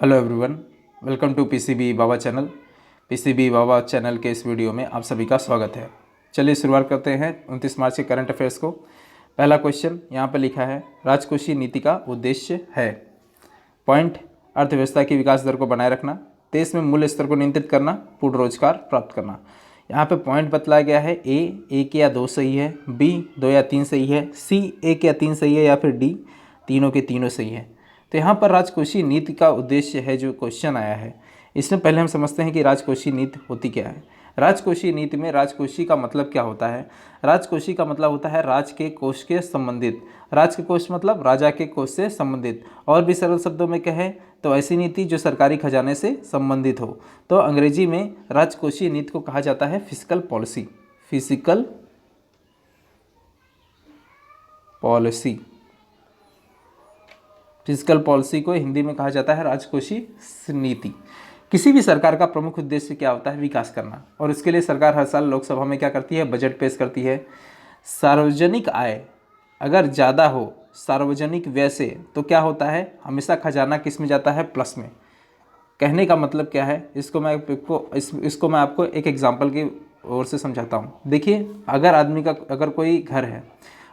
Hello everyone, welcome to PCB Baba channel. PCB Baba channel के इस video में आप सभी का स्वागत है। चलिए शुरुआत करते हैं 29 मार्च के करंट अफेयर्स को। पहला क्वेश्चन यहाँ पर लिखा है, राजकोषीय नीति का उद्देश्य है। पॉइंट, अर्थव्यवस्था की विकास दर को बनाए रखना, देश में मूल्य स्तर को नियंत्रित करना, पूर्ण रोजगार प्राप्त करना। यहाँ पे पॉइंट बतलाया गया है, ए एक या दो सही है, बी दो या तीन सही है, सी एक या तीन सही है, या फिर डी तीनों के तीनों सही है। तो यहाँ पर राजकोषीय नीति का उद्देश्य है जो क्वेश्चन आया है, इसमें पहले हम समझते हैं कि राजकोषीय नीति होती क्या है। राजकोषीय नीति में राजकोषीय का मतलब क्या होता है? राजकोषीय का मतलब होता है राज के कोष के संबंधित। राज के कोष मतलब राजा के कोष से संबंधित। और भी सरल शब्दों में कहें तो ऐसी नीति जो सरकारी खजाने से संबंधित हो। तो अंग्रेजी में राजकोषीय नीति को कहा जाता है fiscal policy. Physical policy, physical policy को हिंदी में कहा जाता है राजकोषीय नीति। किसी भी सरकार का प्रमुख उद्देश्य क्या होता है? विकास करना। और इसके लिए सरकार हर साल लोकसभा में क्या करती है? बजट पेश करती है। सार्वजनिक आय अगर ज़्यादा हो सार्वजनिक व्यय से तो क्या होता है? हमेशा खजाना किस में जाता है? प्लस में। कहने का मतलब क्या है? इसको मैं आपको एक एग्जाम्पल की ओर से समझाता हूँ। देखिए, अगर कोई घर है,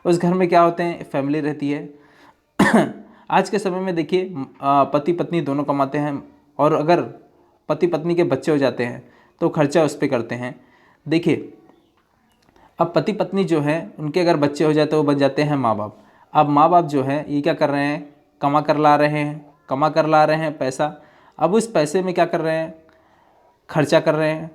उस घर में क्या होते हैं? फैमिली रहती है। आज के समय में देखिए, पति पत्नी दोनों कमाते हैं, और अगर पति पत्नी के बच्चे हो जाते हैं तो खर्चा उस पर करते हैं। देखिए, अब पति पत्नी जो है उनके अगर बच्चे हो जाते तो वो बन जाते हैं माँ बाप। अब माँ बाप जो है ये क्या कर रहे हैं? कमा कर ला रहे हैं पैसा। अब उस पैसे में क्या कर रहे हैं? खर्चा कर रहे हैं।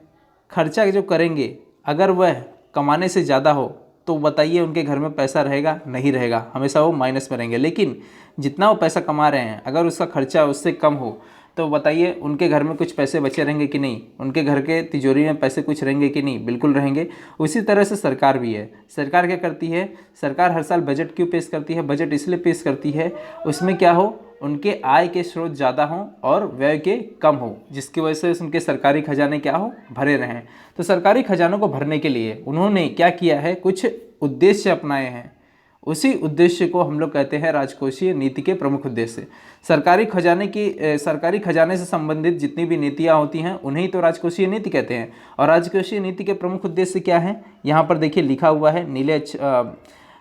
खर्चा जो करेंगे अगर वह कमाने से ज़्यादा हो तो बताइए उनके घर में पैसा रहेगा? नहीं रहेगा, हमेशा वो माइनस में रहेंगे। लेकिन जितना वो पैसा कमा रहे हैं अगर उसका खर्चा उससे कम हो तो बताइए उनके घर में कुछ पैसे बचे रहेंगे कि नहीं? उनके घर के तिजोरी में पैसे कुछ रहेंगे कि नहीं? बिल्कुल रहेंगे। उसी तरह से सरकार भी है। सरकार क्या करती है? सरकार हर साल बजट क्यों पेश करती है? बजट इसलिए पेश करती है उसमें क्या हो, उनके आय के स्रोत ज़्यादा हों और व्यय के कम हो, जिसकी वजह से उनके सरकारी खजाने क्या हो? भरे रहें। तो सरकारी खजानों को भरने के लिए उन्होंने क्या किया है? कुछ उद्देश्य अपनाए हैं। उसी उद्देश्य को हम लोग कहते हैं राजकोषीय नीति के प्रमुख उद्देश्य। सरकारी खजाने से संबंधित जितनी भी नीतियाँ होती हैं उन्हें तो राजकोषीय नीति कहते हैं। और राजकोषीय नीति के प्रमुख उद्देश्य क्या है? यहाँ पर देखिए लिखा हुआ है नीले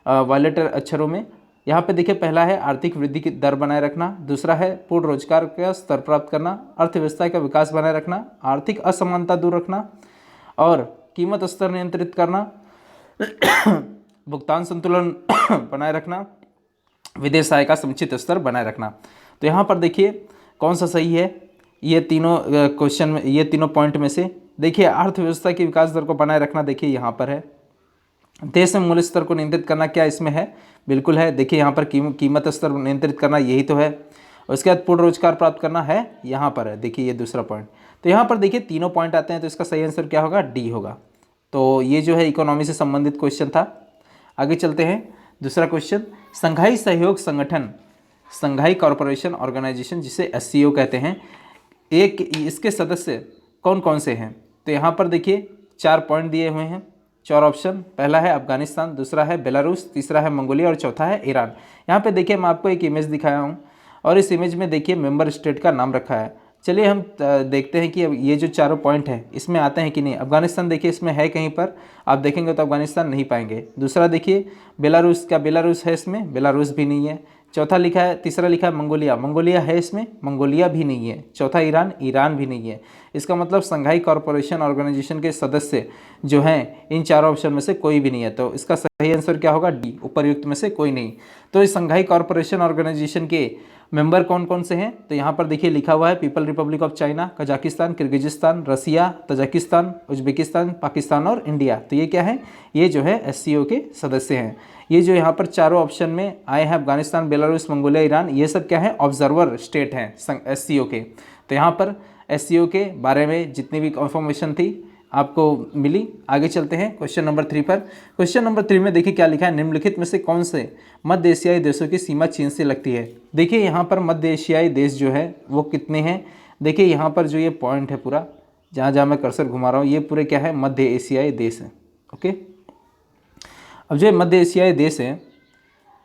वायलेट अक्षरों में। यहाँ पे देखिए, पहला है आर्थिक वृद्धि की दर बनाए रखना, दूसरा है पूर्ण रोजगार का स्तर प्राप्त करना, अर्थव्यवस्था का विकास बनाए रखना, आर्थिक असमानता दूर रखना और कीमत स्तर नियंत्रित करना, भुगतान संतुलन बनाए रखना, विदेश आय का समुचित स्तर बनाए रखना। तो यहाँ पर देखिए कौन सा सही है? ये तीनों क्वेश्चन में, ये तीनों पॉइंट में से देखिए, अर्थव्यवस्था की विकास दर को बनाए रखना देखिए यहाँ पर है। देश में मूल्य स्तर को नियंत्रित करना क्या इसमें है? बिल्कुल है। देखिए यहाँ पर कीमत स्तर नियंत्रित करना यही तो है। उसके बाद पूर्ण रोजगार प्राप्त करना है, यहाँ पर है। देखिए ये दूसरा पॉइंट। तो यहाँ पर देखिए तीनों पॉइंट आते हैं, तो इसका सही आंसर क्या होगा? डी होगा। तो ये जो है इकोनॉमी से संबंधित क्वेश्चन था। आगे चलते हैं, दूसरा क्वेश्चन, संघाई सहयोग संगठन, संघाई कॉरपोरेशन ऑर्गेनाइजेशन जिसे एससीओ कहते हैं, इसके सदस्य कौन कौन से हैं? तो यहाँ पर देखिए 4 पॉइंट दिए हुए हैं, 4 ऑप्शन। पहला है अफगानिस्तान, दूसरा है बेलारूस, तीसरा है मंगोलिया और चौथा है ईरान। यहाँ पे देखिए मैं आपको एक इमेज दिखाया हूँ और इस इमेज में देखिए मेंबर स्टेट का नाम रखा है। चलिए हम देखते हैं कि अब ये जो चारों पॉइंट हैं इसमें आते हैं कि नहीं। अफगानिस्तान देखिए इसमें है कहीं पर, आप देखेंगे तो अफगानिस्तान नहीं पाएंगे। दूसरा देखिए बेलारूस, क्या बेलारूस है इसमें? बेलारूस भी नहीं है। चौथा लिखा है, तीसरा लिखा है मंगोलिया, मंगोलिया है इसमें? मंगोलिया भी नहीं है। चौथा ईरान, ईरान भी नहीं है। इसका मतलब संघाई कॉरपोरेशन ऑर्गेनाइजेशन के सदस्य जो हैं इन चारों ऑप्शन में से कोई भी नहीं है। तो इसका सही आंसर क्या होगा? डी, उपर्युक्त में से कोई नहीं। तो इस संघाई कॉरपोरेशन ऑर्गेनाइजेशन के मेंबर कौन कौन से हैं? तो यहाँ पर देखिए लिखा हुआ है people republic of China, Kazakhstan, Kyrgyzstan, Russia, Tajikistan, Uzbekistan, Pakistan और इंडिया। तो ये क्या है? ये जो है एससीओ के सदस्य हैं। ये जो यहाँ पर चारों ऑप्शन में आए हैं, अफगानिस्तान, बेलारूस, मंगोलिया, ईरान, ये सब क्या है? ऑब्जर्वर स्टेट हैं एससीओ के। तो यहाँ पर एससीओ के बारे में जितनी भी इंफॉर्मेशन थी आपको मिली। आगे चलते हैं क्वेश्चन नंबर 3 पर। क्वेश्चन नंबर 3 में देखिए क्या लिखा है, निम्नलिखित में से कौन से मध्य एशियाई देशों की सीमा चीन से लगती है। देखिए यहाँ पर मध्य एशियाई देश जो है वो कितने हैं? देखिए यहाँ पर जो ये पॉइंट है पूरा, जहाँ जहाँ मैं कर्सर घुमा रहा हूँ, ये पूरे क्या है? मध्य एशियाई देश हैं। ओके, अब जो मध्य एशियाई देश हैं,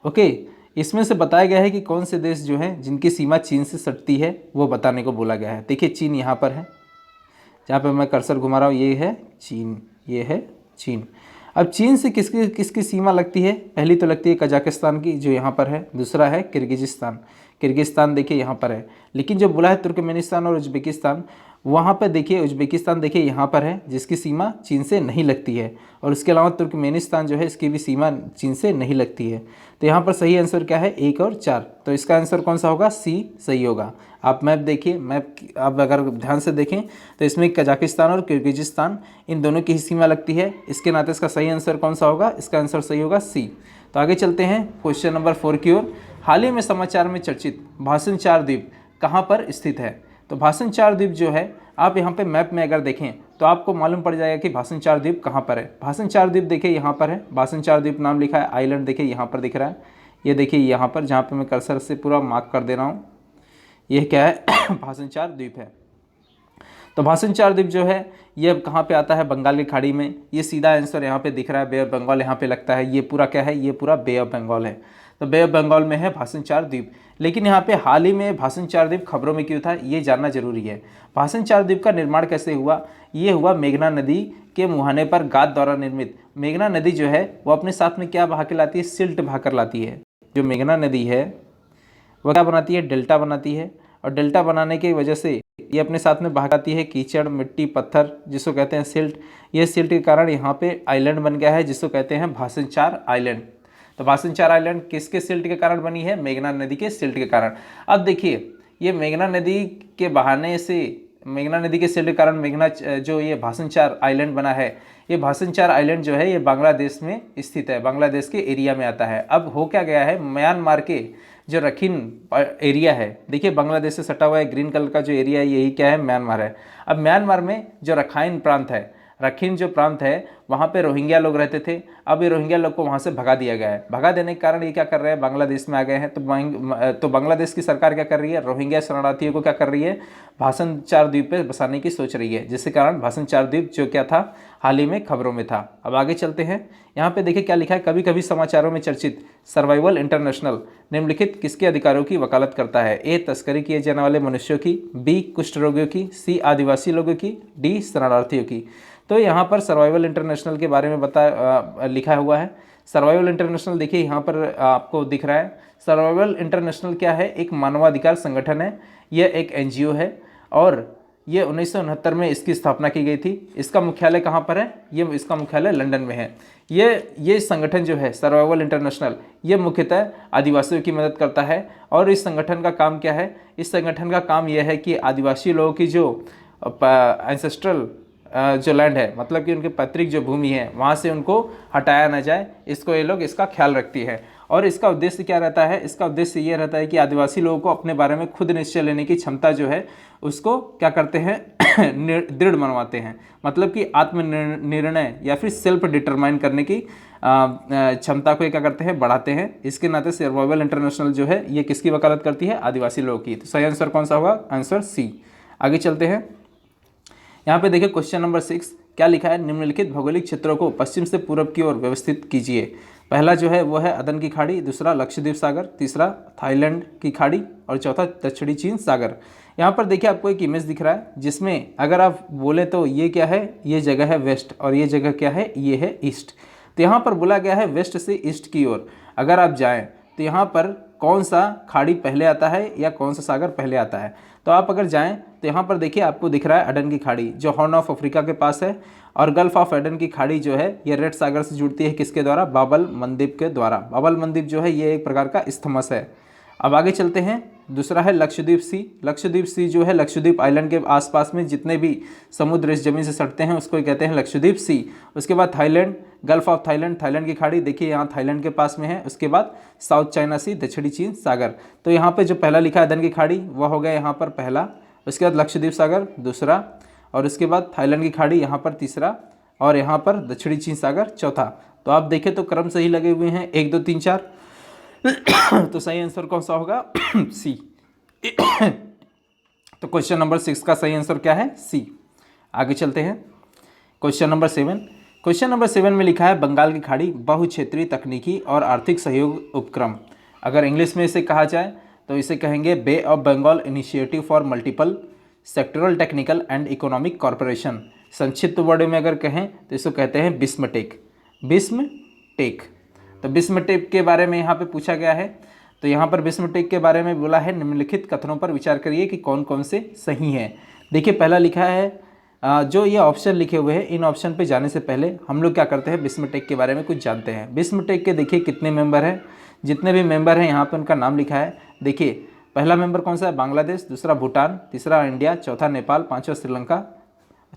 ओके, इसमें से बताया गया है कि कौन से देश जो हैं जिनकी सीमा चीन से सटती है वो बताने को बोला गया है। देखिए चीन यहाँ पर है, जहाँ पे मैं कर्सर घुमा रहा हूँ ये है चीन, ये है चीन। अब चीन से किसकी किसकी सीमा लगती है? पहली तो लगती है कजाकिस्तान की जो यहाँ पर है, दूसरा है किर्गिजिस्तान। किर्गिस्तान देखिए यहाँ पर है, लेकिन जो बोला है तुर्कमेनिस्तान और उज्बेकिस्तान, वहाँ पर देखिए उज्बेकिस्तान देखिए यहाँ पर है जिसकी सीमा चीन से नहीं लगती है, और उसके अलावा तुर्कमेनिस्तान जो है इसकी भी सीमा चीन से नहीं लगती है। तो यहाँ पर सही आंसर क्या है? 1 और 4। तो इसका आंसर कौन सा होगा? सी सही होगा। आप मैप देखिए, मैप आप अगर ध्यान से देखें तो इसमें कजाकिस्तान और किर्गिजिस्तान इन दोनों की ही सीमा लगती है, इसके नाते इसका सही आंसर कौन सा होगा? इसका आंसर सही होगा सी। तो आगे चलते हैं क्वेश्चन नंबर 4 की ओर। हाल ही में समाचार में चर्चित भाषण 4 द्वीप कहाँ पर स्थित है? तो भाषण 4 द्वीप जो है, आप यहाँ पे मैप में अगर देखें तो आपको मालूम पड़ जाएगा कि भाषण 4 द्वीप कहाँ पर है। भाषण 4 द्वीप देखिए यहाँ पर है, भाषण 4 द्वीप नाम लिखा है, आइलैंड देखिए यहाँ पर दिख रहा है, ये देखिए यहाँ पर जहाँ पे मैं कर्सर से पूरा मार्क कर दे रहा हूँ, ये क्या है? भाषण 4 द्वीप है। तो भाषण 4 द्वीप जो है ये कहाँ पे आता है? बंगाल की खाड़ी में। ये सीधा आंसर यहाँ पे दिख रहा है, बे ऑफ बंगाल यहाँ पे लगता है। ये पूरा क्या है? ये पूरा बे ऑफ बंगाल है। तो बे ऑफ बंगाल में है भाषण 4 द्वीप। लेकिन यहाँ पे हाल ही में भाषण 4 द्वीप खबरों में क्यों था, ये जानना जरूरी है। भाषण 4 द्वीप का निर्माण कैसे हुआ? ये हुआ मेघना नदी के मुहाने पर गाद द्वारा निर्मित। मेघना नदी जो है वो अपने साथ में क्या बहा के लाती है? सिल्ट बहा कर लाती है। जो मेघना नदी है वह क्या बनाती है? डेल्टा बनाती है, और डेल्टा बनाने की वजह से ये अपने साथ में बहाती है कीचड़, मिट्टी, पत्थर, जिसको कहते हैं सिल्ट। ये सिल्ट के कारण यहाँ पे आइलैंड बन गया है जिसको कहते हैं भाषण 4 आइलैंड। तो भाषण 4 आइलैंड किसके सिल्ट के कारण बनी है? मेघना नदी के सिल्ट के कारण। अब देखिए ये मेघना नदी के बहाने से, मेघना नदी के सिल्ट के कारण मेघना जो ये भाषण 4 आइलैंड बना है, ये भाषण 4 आइलैंड जो है ये बांग्लादेश में स्थित है, बांग्लादेश के एरिया में आता है। अब हो क्या गया है, म्यांमार के जो रखीन एरिया है, देखिए बांग्लादेश से सटा हुआ है, ग्रीन कलर का जो एरिया है यही क्या है? म्यांमार है। अब म्यांमार में जो रखाइन प्रांत है, रखीन जो प्रांत है, वहाँ पे रोहिंग्या लोग रहते थे। अब ये रोहिंग्या लोग को वहाँ से भगा दिया गया है। भगा देने के कारण ये क्या कर रहे हैं? बांग्लादेश में आ गए हैं। तो बांग्लादेश की सरकार क्या कर रही है? रोहिंग्या शरणार्थियों को क्या कर रही है? भाषण 4 द्वीप पे बसाने की सोच रही है, जिसके कारण भाषण 4 द्वीप जो क्या था, हाल ही में खबरों में था। अब आगे चलते हैं, यहाँ पे देखिए क्या लिखा है। कभी कभी समाचारों में चर्चित सर्वाइवल इंटरनेशनल निम्नलिखित किसके अधिकारों की वकालत करता है? ए तस्करी किए जाने वाले मनुष्यों की, बी कुष्ठ रोगियों की, सी आदिवासी लोगों की, डी शरणार्थियों की। तो यहाँ पर सर्वाइवल इंटरनेशनल के बारे में लिखा हुआ है। सर्वाइवल इंटरनेशनल देखिए यहाँ पर आपको दिख रहा है। सर्वाइवल इंटरनेशनल क्या है? एक मानवाधिकार संगठन है, यह एक एनजीओ है, और ये 1969 में इसकी स्थापना की गई थी। इसका मुख्यालय कहाँ पर है? ये इसका मुख्यालय लंदन में है। ये संगठन जो है सर्वाइवल इंटरनेशनल, ये मुख्यतः आदिवासियों की मदद करता है। और इस संगठन का काम क्या है? इस संगठन का काम यह है कि आदिवासी लोगों की जो एंसेस्ट्रल जो लैंड है, मतलब कि उनके पैतृक जो भूमि है, वहाँ से उनको हटाया ना जाए, इसको ये लोग इसका ख्याल रखती है। और इसका उद्देश्य क्या रहता है? इसका उद्देश्य ये रहता है कि आदिवासी लोगों को अपने बारे में खुद निश्चय लेने की क्षमता जो है उसको क्या करते हैं? दृढ़ बनवाते हैं। मतलब कि आत्मनिर्णय या फिर सेल्फ डिटरमाइन करने की क्षमता को क्या करते हैं? बढ़ाते हैं। इसके नाते सर्वाइवल इंटरनेशनल जो है ये किसकी वकालत करती है? आदिवासी लोगों की। तो सही आंसर कौन सा होगा? Answer C. आगे चलते हैं, यहाँ पे देखिए क्वेश्चन नंबर 6 क्या लिखा है? निम्नलिखित भौगोलिक क्षेत्रों को पश्चिम से पूर्व की ओर व्यवस्थित कीजिए। पहला जो है वो है अदन की खाड़ी, दूसरा लक्षद्वीप सागर, तीसरा थाईलैंड की खाड़ी, और चौथा दक्षिणी चीन सागर। यहाँ पर देखिए आपको एक इमेज दिख रहा है जिसमें अगर आप बोले तो ये क्या है? ये जगह है वेस्ट, और ये जगह क्या है? ये है ईस्ट। तो यहाँ पर बोला गया है वेस्ट से ईस्ट की ओर अगर आप जाएँ तो यहाँ पर कौन सा खाड़ी पहले आता है या कौन सा सागर पहले आता है? तो आप अगर जाएं तो यहाँ पर देखिए आपको दिख रहा है अडन की खाड़ी जो हॉर्न ऑफ अफ्रीका के पास है, और गल्फ ऑफ एडन की खाड़ी जो है ये रेड सागर से जुड़ती है किसके द्वारा? बाबल मंदीप के द्वारा। बाबल मंदीप जो है ये एक प्रकार का स्थमस है। अब आगे चलते हैं, दूसरा है लक्षद्वीप सी। लक्षद्वीप सी जो है लक्षद्वीप आइलैंड के आसपास में जितने भी समुद्र इस जमीन से सटते हैं उसको कहते हैं लक्षद्वीप सी। उसके बाद Thailand, gulf of Thailand, Thailand की खाड़ी देखिए यहाँ थाईलैंड के पास में है। उसके बाद साउथ चाइना सी, दक्षिणी चीन सागर। तो यहाँ पे जो पहला लिखा है अदन की खाड़ी वह हो गया यहाँ पर पहला, उसके बाद लक्षद्वीप सागर दूसरा, और उसके बाद थाईलैंड की खाड़ी यहाँ पर तीसरा, और यहाँ पर दक्षिणी चीन सागर चौथा। तो आप देखें तो क्रम सही लगे हुए हैं 1 2 3 4। तो सही आंसर कौन सा होगा? सी। तो क्वेश्चन नंबर 6 का सही आंसर क्या है? सी। आगे चलते हैं, क्वेश्चन नंबर 7। क्वेश्चन नंबर 7 में लिखा है बंगाल की खाड़ी बहुक्षेत्रीय तकनीकी और आर्थिक सहयोग उपक्रम। अगर इंग्लिश में इसे कहा जाए तो इसे कहेंगे Bay of Bengal initiative for multiple sectoral technical and economic cooperation. संक्षिप्त वर्ड में अगर कहें तो इसको कहते हैं बिस्मटेक। बिस्मटेक, तो बिस्मटेक के बारे में यहाँ पे पूछा गया है। तो यहाँ पर बिस्मटेक के बारे में बोला है निम्नलिखित कथनों पर विचार करिए कि कौन कौन से सही हैं। देखिए पहला लिखा है जो ये ऑप्शन लिखे हुए हैं, इन ऑप्शन पे जाने से पहले हम लोग क्या करते हैं, बिस्मटेक के बारे में कुछ जानते हैं। बिस्मटेक के देखिए कितने मेंबर हैं, जितने भी मेंबर हैं यहाँ पे उनका नाम लिखा है। देखिए पहला मेंबर कौन सा है, बांग्लादेश, दूसरा भूटान, तीसरा इंडिया, चौथा नेपाल, पाँचवा श्रीलंका,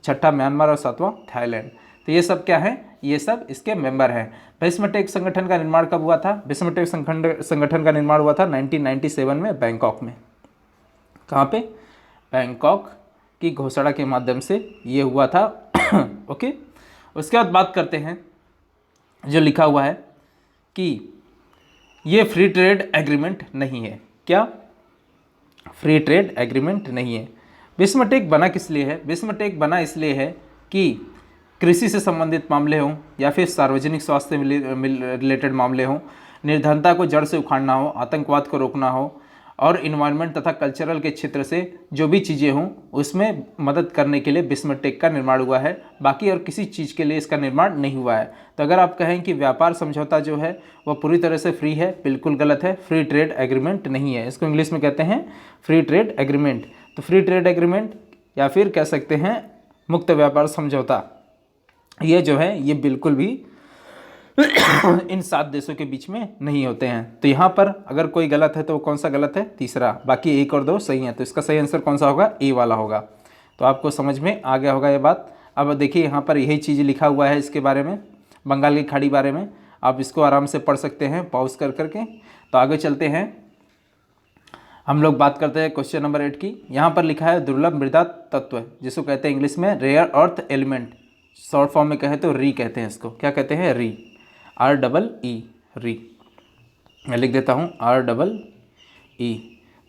छठा म्यांमार और सातवां थाईलैंड। तो ये सब क्या है, ये सब इसके मेंबर हैं। बिस्मटेक संगठन का निर्माण कब हुआ था, बिस्मटेक संगठन का निर्माण हुआ था 1997 में बैंकॉक में। कहाँ पे, बैंकॉक की घोषणा के माध्यम से ये हुआ था। ओके, उसके बाद बात करते हैं जो लिखा हुआ है कि ये फ्री ट्रेड एग्रीमेंट नहीं है। क्या, फ्री ट्रेड एग्रीमेंट नहीं है। बिस्मटेक बना किस लिए है, बिस्मटेक बना इसलिए है कि कृषि से संबंधित मामले हों या फिर सार्वजनिक स्वास्थ्य रिलेटेड मामले हों, निर्धनता को जड़ से उखाड़ना हो, आतंकवाद को रोकना हो और इन्वायरमेंट तथा कल्चरल के क्षेत्र से जो भी चीज़ें हों उसमें मदद करने के लिए बिस्मटेक का निर्माण हुआ है। बाकी और किसी चीज़ के लिए इसका निर्माण नहीं हुआ है। तो अगर आप कहें कि व्यापार समझौता जो है वह पूरी तरह से फ्री है, बिल्कुल गलत है। फ्री ट्रेड एग्रीमेंट नहीं है, इसको इंग्लिश में कहते हैं फ्री ट्रेड एग्रीमेंट। तो फ्री ट्रेड एग्रीमेंट या फिर कह सकते हैं मुक्त व्यापार समझौता, ये जो है ये बिल्कुल भी इन 7 देशों के बीच में नहीं होते हैं। तो यहाँ पर अगर कोई गलत है तो वो कौन सा गलत है, तीसरा, बाकी 1 और 2 सही हैं। तो इसका सही आंसर कौन सा होगा, ए वाला होगा। तो आपको समझ में आ गया होगा ये बात। अब देखिए यहाँ पर यही चीज़ लिखा हुआ है इसके बारे में, बंगाल की खाड़ी बारे में। आप इसको आराम से पढ़ सकते हैं पॉज कर करके। तो आगे चलते हैं, हम लोग बात करते हैं क्वेश्चन नंबर 8 की। यहाँ पर लिखा है दुर्लभ मृदा तत्व, जिसको कहते हैं इंग्लिश में rare earth element, short form में कहे तो री कहते हैं इसको। क्या कहते हैं, री, REE, री। मैं लिख देता हूँ REE।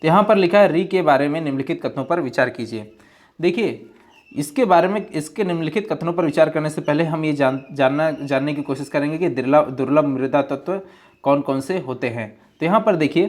तो यहाँ पर लिखा है री के बारे में निम्नलिखित कथनों पर विचार कीजिए। देखिए इसके बारे में, इसके निम्नलिखित कथनों पर विचार करने से पहले हम ये जानने की कोशिश करेंगे कि दुर्लभ मृदा तत्व कौन कौन से होते हैं। तो यहाँ पर देखिए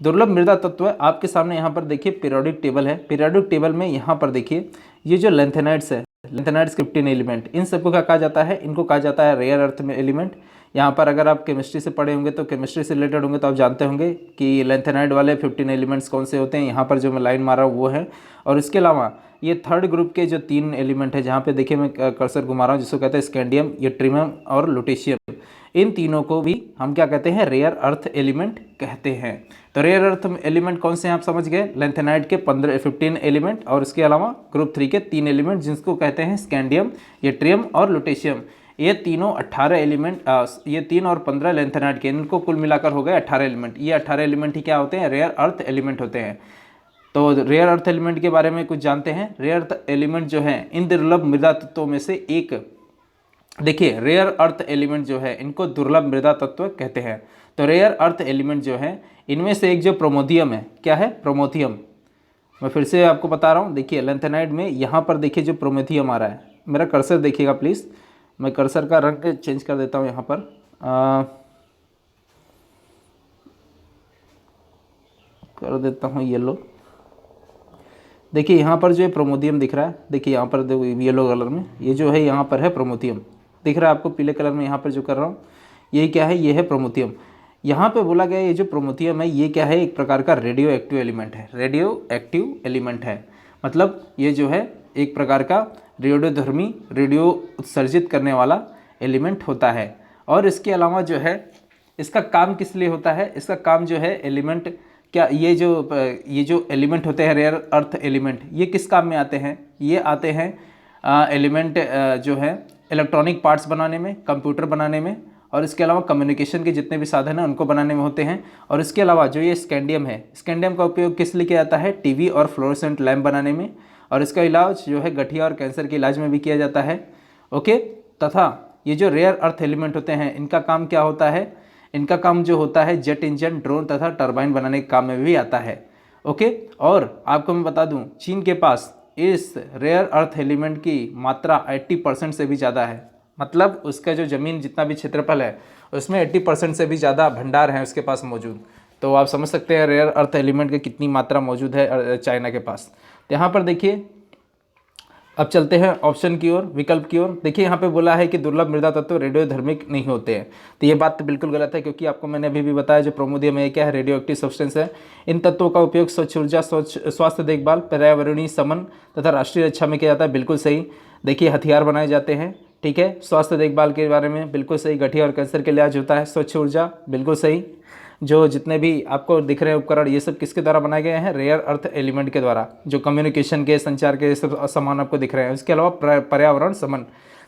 दुर्लभ मृदा तत्व आपके सामने यहाँ पर देखिए पीरियोडिक टेबल है। पीरियोडिक टेबल में यहाँ पर देखिए ये जो लेंथेनाइड्स है, लेंथेनाइड्स 15 एलिमेंट, इन सबको क्या कहा जाता है, इनको कहा जाता है रेयर अर्थ में एलिमेंट। यहाँ पर अगर आप केमिस्ट्री से पढ़े होंगे तो केमिस्ट्री से रिलेटेड होंगे तो आप जानते होंगे कि लेंथेनाइड वाले 15 एलिमेंट्स कौन से होते हैं। यहाँ पर जो मैं लाइन मारा हूँ वो है। और इसके अलावा ये थर्ड ग्रुप के जो 3 एलिमेंट है, जहाँ पे देखिए मैं कर्सर घुमा रहा हूँ, जिसको कहते हैं स्कैंडियम, यट्रियम और लुटेशियम, इन तीनों को भी हम क्या कहते हैं, रेयर अर्थ एलिमेंट कहते हैं। तो रेयर अर्थ एलिमेंट कौन से हैं आप समझ गए, लेंथेनाइड के 15 एलिमेंट और इसके अलावा ग्रुप 3 के 3 एलिमेंट, जिसको कहते हैं स्कैंडियम, यट्रियम और लुटेशियम। ये तीनों 18 एलिमेंट, ये 3 और 15 लेंथेनाइड के, इनको कुल मिलाकर हो गए 18 एलिमेंट। ये 18 एलिमेंट ही क्या होते हैं, रेयर अर्थ एलिमेंट होते हैं। तो रेयर अर्थ एलिमेंट के बारे में कुछ जानते हैं। रेयर अर्थ एलिमेंट जो है इन दुर्लभ मृदा तत्वों में से एक, देखिए रेयर अर्थ एलिमेंट जो है इनको दुर्लभ मृदा तत्व कहते हैं। तो रेयर अर्थ एलिमेंट जो है इनमें से एक जो प्रोमोथियम है, क्या है, प्रोमोथियम। मैं फिर से आपको बता रहा हूँ, देखिए लेंथेनाइड में यहाँ पर देखिए जो प्रोमोथियम आ रहा है, मेरा कर्सर देखिएगा प्लीज़, मैं कर्सर का रंग चेंज कर देता हूँ यहाँ पर, कर देता हूँ येलो। देखिए यहाँ पर जो है प्रोमोथियम दिख रहा है, देखिए यहाँ पर देखो येलो कलर में, ये जो है यहाँ पर है प्रोमोथियम, दिख रहा है आपको पीले कलर में यहाँ पर जो कर रहा हूँ, ये क्या है, ये है प्रोमोथियम। यहाँ पे बोला गया ये जो प्रोमोथियम है ये क्या है, एक प्रकार का रेडियो एक्टिव एलिमेंट है। रेडियो एक्टिव एलिमेंट है मतलब ये जो है एक प्रकार का रेडियोधर्मी, रेडियो उत्सर्जित करने वाला एलिमेंट होता है। और इसके अलावा जो है इसका काम किस लिए होता है, इसका काम जो है एलिमेंट, क्या ये जो एलिमेंट होते हैं रेयर अर्थ एलिमेंट, ये किस काम में आते हैं, ये आते हैं एलिमेंट जो है इलेक्ट्रॉनिक पार्ट्स बनाने में, कंप्यूटर बनाने में, और इसके अलावा कम्युनिकेशन के जितने भी साधन हैं उनको बनाने में होते हैं। और इसके अलावा जो ये स्कैंडियम है, स्कैंडियम का उपयोग किस लिए किया जाता है, टीवी और फ्लोरोसेंट लैम्प बनाने में, और इसका इलाज जो है गठिया और कैंसर के इलाज में भी किया जाता है। ओके, तथा ये जो रेयर अर्थ एलिमेंट होते हैं इनका काम क्या होता है, इनका काम जो होता है जेट इंजन, ड्रोन तथा टरबाइन बनाने के काम में भी आता है। ओके, और आपको मैं बता दूं चीन के पास इस रेयर अर्थ एलिमेंट की मात्रा 80% से भी ज़्यादा है। मतलब उसका जो ज़मीन जितना भी क्षेत्रफल है उसमें 80% से भी ज़्यादा भंडार है उसके पास मौजूद। तो आप समझ सकते हैं रेयर अर्थ एलिमेंट की कितनी मात्रा मौजूद है चाइना के पास। तो यहाँ पर देखिए, अब चलते हैं ऑप्शन की ओर, विकल्प की ओर। देखिए यहाँ पे बोला है कि दुर्लभ मृदा तत्व रेडियोधर्मिक नहीं होते हैं। तो ये बात तो बिल्कुल गलत है, क्योंकि आपको मैंने अभी भी बताया जो प्रोमोदियम है क्या है, रेडियो एक्टिव सब्सटेंस है। इन तत्वों का उपयोग स्वच्छ ऊर्जा, स्वच्छ स्वास्थ्य देखभाल, पर्यावरणीय समन तथा राष्ट्रीय रक्षा में किया जाता है। बिल्कुल सही। देखिए हथियार बनाए जाते हैं, ठीक है। स्वास्थ्य देखभाल के बारे में बिल्कुल सही, गठिया और कैंसर के इलाज होता है। स्वच्छ ऊर्जा बिल्कुल सही। जो जितने भी आपको दिख रहे हैं उपकरण, ये सब किसके द्वारा बनाए गए हैं, रेयर अर्थ एलिमेंट के द्वारा। जो कम्युनिकेशन के, संचार के सब सामान आपको दिख रहे हैं। इसके अलावा पर्यावरण समन,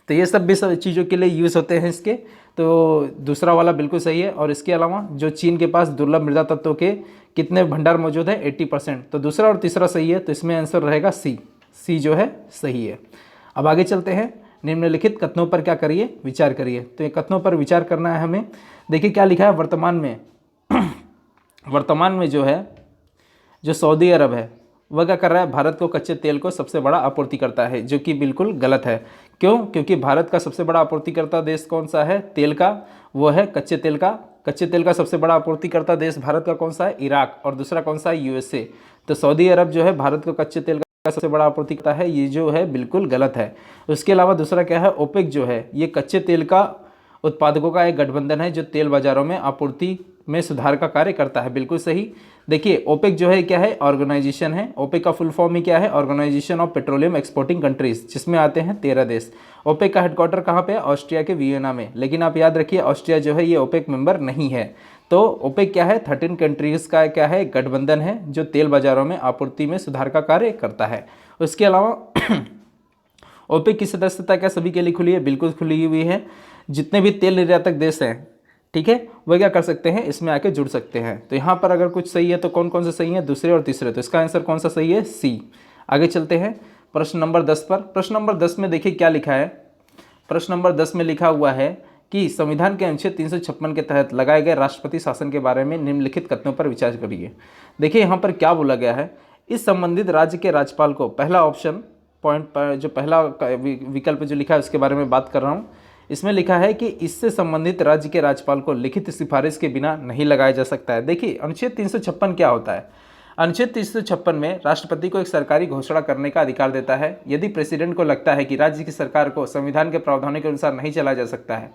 तो ये सब भी सब चीज़ों के लिए यूज़ होते हैं इसके। तो दूसरा वाला बिल्कुल सही है। और इसके अलावा जो चीन के पास दुर्लभ मृदा तत्वों के कितने भंडार मौजूद है, 80%। तो दूसरा और तीसरा सही है, तो इसमें आंसर रहेगा सी। सी जो है सही है। अब आगे चलते हैं। निम्नलिखित कथनों पर क्या करिए, विचार करिए। तो ये कथनों पर विचार करना है हमें। देखिए क्या लिखा है, वर्तमान में जो है, जो सऊदी अरब है वह क्या कर रहा है, भारत को कच्चे तेल को सबसे बड़ा आपूर्ति करता है, जो कि बिल्कुल गलत है। क्यों? क्योंकि भारत का सबसे बड़ा आपूर्तिकर्ता देश कौन सा है तेल का, वो है कच्चे तेल का। कच्चे तेल का सबसे बड़ा आपूर्तिकर्ता देश भारत का कौन सा है, इराक। और दूसरा कौन सा है, यूएसए। तो सऊदी अरब जो है भारत को कच्चे तेल का सबसे बड़ा आपूर्तिकर्ता है, ये जो है बिल्कुल गलत है। उसके अलावा दूसरा क्या है, ओपेक जो है ये कच्चे तेल का उत्पादकों का एक गठबंधन है जो तेल बाजारों में आपूर्ति में सुधार का कार्य करता है। बिल्कुल सही। देखिए ओपेक जो है क्या है, ऑर्गेनाइजेशन है। ओपेक का फुल फॉर्म ही क्या है, organisation of petroleum exporting countries, जिसमें आते हैं 13 देश। ओपेक का हेडक्वार्टर कहाँ पे है, ऑस्ट्रिया के वियना में। लेकिन आप याद रखिए ऑस्ट्रिया जो है ये ओपेक मेंबर नहीं है। तो ओपेक क्या है, 13 कंट्रीज का क्या है, गठबंधन है जो तेल बाजारों में आपूर्ति में सुधार का कार्य करता है। उसके अलावा ओपेक की सदस्यता क्या सभी के लिए खुली है, बिल्कुल खुली हुई है। जितने भी तेल निर्यातक देश हैं, ठीक है, वह क्या कर सकते हैं, इसमें आके जुड़ सकते हैं। तो यहाँ पर अगर कुछ सही है तो कौन कौन से सही है, दूसरे और तीसरे। तो इसका आंसर कौन सा सही है, सी। आगे चलते हैं प्रश्न नंबर 10 पर। प्रश्न नंबर 10 में देखिए क्या लिखा है। प्रश्न नंबर 10 में लिखा हुआ है कि संविधान के अनुच्छेद 356 के तहत लगाए गए राष्ट्रपति शासन के बारे में निम्नलिखित कथनों पर विचार करिए। देखिए यहाँ पर क्या बोला गया है, इस संबंधित राज्य के राज्यपाल को, पहला ऑप्शन पॉइंट पर जो पहला विकल्प जो लिखा है उसके बारे में बात कर रहा हूँ। इसमें लिखा है कि इससे संबंधित राज्य के राज्यपाल को लिखित सिफारिश के बिना नहीं लगाया जा सकता है। देखिए अनुच्छेद 356 क्या होता है। अनुच्छेद 356 में राष्ट्रपति को एक सरकारी घोषणा करने का अधिकार देता है। यदि प्रेसिडेंट को लगता है कि राज्य की सरकार को संविधान के प्रावधानों के अनुसार नहीं चलाया जा सकता है,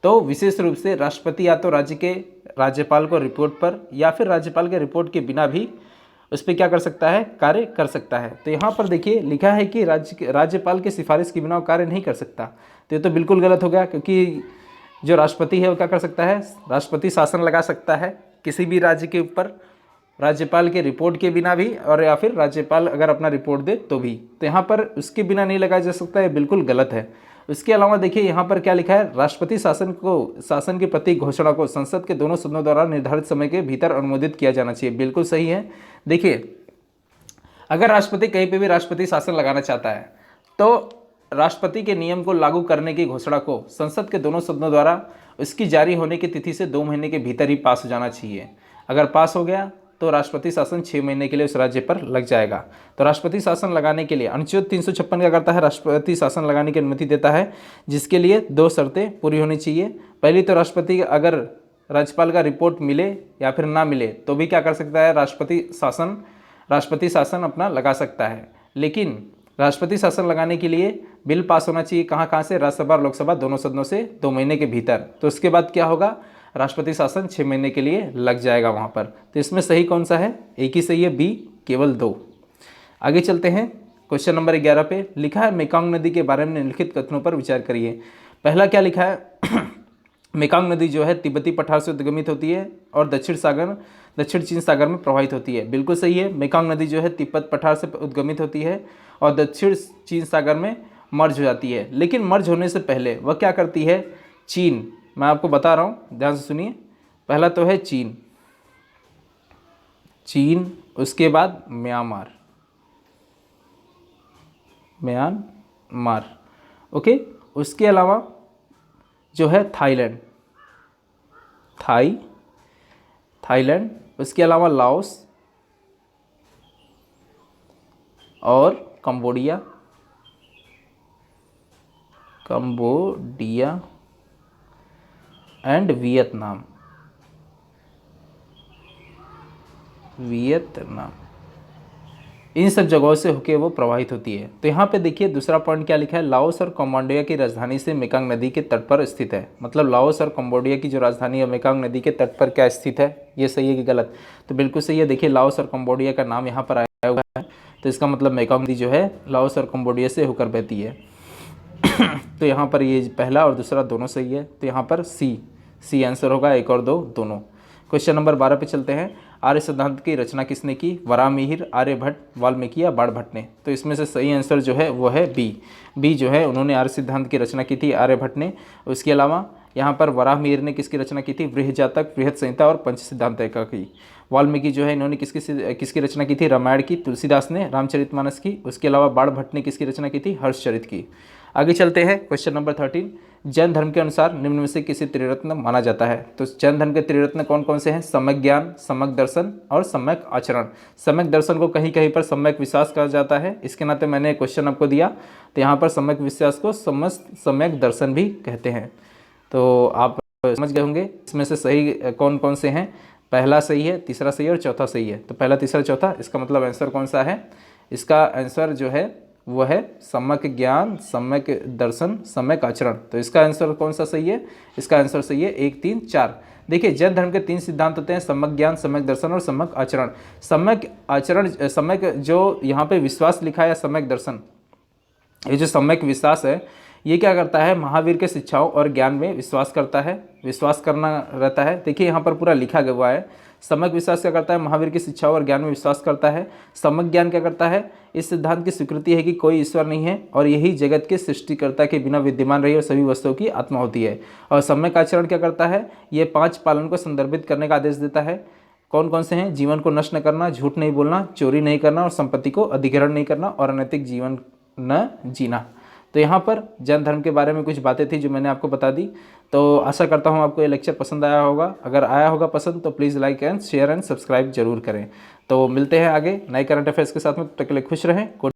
तो विशेष रूप से राष्ट्रपति या तो राज्य के राज्यपाल को रिपोर्ट पर या फिर राज्यपाल के रिपोर्ट के बिना भी उस पर क्या कर सकता है, कार्य कर सकता है। तो यहाँ पर देखिए लिखा है कि राज्यपाल के सिफारिश के बिना वो कार्य नहीं कर सकता। तो ये तो बिल्कुल गलत हो गया, क्योंकि जो राष्ट्रपति है वो क्या कर सकता है, राष्ट्रपति शासन लगा सकता है किसी भी राज्य के ऊपर, राज्यपाल के रिपोर्ट के बिना भी, और या फिर राज्यपाल अगर अपना रिपोर्ट दे तो भी। तो यहाँ पर उसके बिना नहीं लगाया जा सकता, ये बिल्कुल गलत है। उसके अलावा देखिए यहाँ पर क्या लिखा है, राष्ट्रपति शासन की प्रत्येक घोषणा को संसद के दोनों सदनों द्वारा निर्धारित समय के भीतर अनुमोदित किया जाना चाहिए। बिल्कुल सही है। देखिए अगर राष्ट्रपति कहीं पे भी राष्ट्रपति शासन लगाना चाहता है तो राष्ट्रपति के नियम को लागू करने की घोषणा को संसद के दोनों सदनों द्वारा उसकी जारी होने की तिथि से 2 महीने के भीतर ही पास हो जाना चाहिए। अगर पास हो गया तो राष्ट्रपति शासन 6 महीने के लिए उस राज्य पर लग जाएगा। तो राष्ट्रपति शासन लगाने के लिए अनुच्छेद 356 क्या करता है, राष्ट्रपति शासन लगाने की अनुमति देता है, जिसके लिए 2 शर्तें पूरी होनी चाहिए। पहली तो राष्ट्रपति अगर राज्यपाल का रिपोर्ट मिले या फिर ना मिले तो भी क्या कर सकता है, राष्ट्रपति शासन अपना लगा सकता है। लेकिन राष्ट्रपति शासन लगाने के लिए बिल पास होना चाहिए कहाँ से, राज्यसभा और लोकसभा दोनों सदनों से 2 महीने के भीतर। तो उसके बाद क्या होगा, राष्ट्रपति शासन 6 महीने के लिए लग जाएगा वहाँ पर। तो इसमें सही कौन सा है, एक ही सही है, बी, केवल 2। आगे चलते हैं क्वेश्चन नंबर 11 पे। लिखा है मेकांग नदी के बारे में निम्नलिखित कथनों पर विचार करिए। पहला क्या लिखा है मेकांग नदी जो है तिब्बती पठार से उद्गमित होती है और दक्षिण चीन सागर में प्रवाहित होती है। बिल्कुल सही है। मेकांग नदी जो है तिब्बत पठार से उद्गमित होती है और दक्षिण चीन सागर में मर्ज हो जाती है। लेकिन मर्ज होने से पहले वह क्या करती है, चीन, मैं आपको बता रहा हूँ ध्यान से सुनिए। पहला तो है चीन, उसके बाद म्यांमार, ओके। उसके अलावा जो है थाईलैंड, उसके अलावा लाओस और कंबोडिया एंड वियतनाम। वियतनाम, इन सब जगहों से होकर वो प्रवाहित होती है। तो यहाँ पे देखिए दूसरा पॉइंट क्या लिखा है, लाओस और कंबोडिया की राजधानी से मेकांग नदी के तट पर स्थित है। मतलब लाओस और कंबोडिया की जो राजधानी है मेकांग नदी के तट पर क्या स्थित है, ये सही है कि गलत? तो बिल्कुल सही है। देखिए लाओस और कंबोडिया का नाम यहाँ पर आया हुआ है, तो इसका मतलब मेकांग नदी जो है लाओस और कंबोडिया से होकर बहती है। तो यहाँ पर ये पहला और दूसरा दोनों सही है, तो यहाँ पर सी आंसर होगा, 1 और 2 दोनों। क्वेश्चन नंबर 12 पे चलते हैं। आर्य सिद्धांत की रचना किसने की, वराहमिहिर, आर्यभट्ट, वाल्मीकि या बाणभट्ट ने? तो इसमें से सही आंसर जो है वो है बी जो है, उन्होंने आर्य सिद्धांत की रचना की थी आर्यभट्ट ने। उसके अलावा यहाँ पर वराहमिहिर ने किसकी रचना की थी, बृहजातक, बृहत संहिता और पंच सिद्धांतिका की। वाल्मीकि जो है इन्होंने किसकी रचना की थी, रामायण की। तुलसीदास ने रामचरितमानस की। उसके अलावा बाणभट्ट ने किसकी रचना की थी, हर्षचरित की। आगे चलते हैं क्वेश्चन नंबर 13। जैन धर्म के अनुसार निम्न में से किसे त्रिरत्न माना जाता है? तो जैन धर्म के त्रिरत्न कौन कौन से हैं, सम्यक ज्ञान, सम्यक दर्शन और सम्यक आचरण। सम्यक दर्शन को कहीं कहीं पर सम्यक विश्वास कहा जाता है, इसके नाते मैंने क्वेश्चन आपको दिया, तो यहाँ पर सम्यक विश्वास को सम्यक दर्शन भी कहते हैं। तो आप समझ गए होंगे इसमें से सही कौन कौन से हैं। पहला सही है, तीसरा सही है और चौथा सही है। तो पहला, तीसरा, चौथा, इसका मतलब आंसर कौन सा है? इसका आंसर जो है वो है सम्यक ज्ञान, सम्यक दर्शन, सम्यक आचरण। तो इसका आंसर कौन सा सही है? इसका आंसर सही है 1, 3, 4। देखिए जैन धर्म के 3 सिद्धांत होते हैं, सम्यक ज्ञान, सम्यक दर्शन और सम्यक आचरण। सम्यक आचरण, सम्यक जो यहाँ पे विश्वास लिखा है, सम्यक दर्शन, ये जो सम्यक विश्वास है ये क्या करता है, महावीर के शिक्षाओं और ज्ञान में विश्वास करता है, विश्वास करना रहता है। देखिए यहाँ पर पूरा लिखा हुआ है, सम्यक विश्वास क्या करता है, महावीर की शिक्षाओं और ज्ञान में विश्वास करता है। सम्यक ज्ञान क्या करता है, इस सिद्धांत की स्वीकृति है कि कोई ईश्वर नहीं है और यही जगत के सृष्टिकर्ता के बिना विद्यमान रही और सभी वस्तुओं की आत्मा होती है। और सम्यक आचरण क्या करता है, ये 5 पालन को संदर्भित करने का आदेश देता है। कौन कौन से हैं, जीवन को नष्ट न करना, झूठ नहीं बोलना, चोरी नहीं करना और संपत्ति को अधिग्रहण नहीं करना और अनैतिक जीवन न जीना। तो यहाँ पर जैन धर्म के बारे में कुछ बातें थी जो मैंने आपको बता दी। तो आशा करता हूँ आपको ये लेक्चर पसंद आया होगा। अगर आया होगा पसंद तो please like and share and subscribe जरूर करें। तो मिलते हैं आगे नए करंट अफेयर्स के साथ में, तब तक के लिए खुश रहें।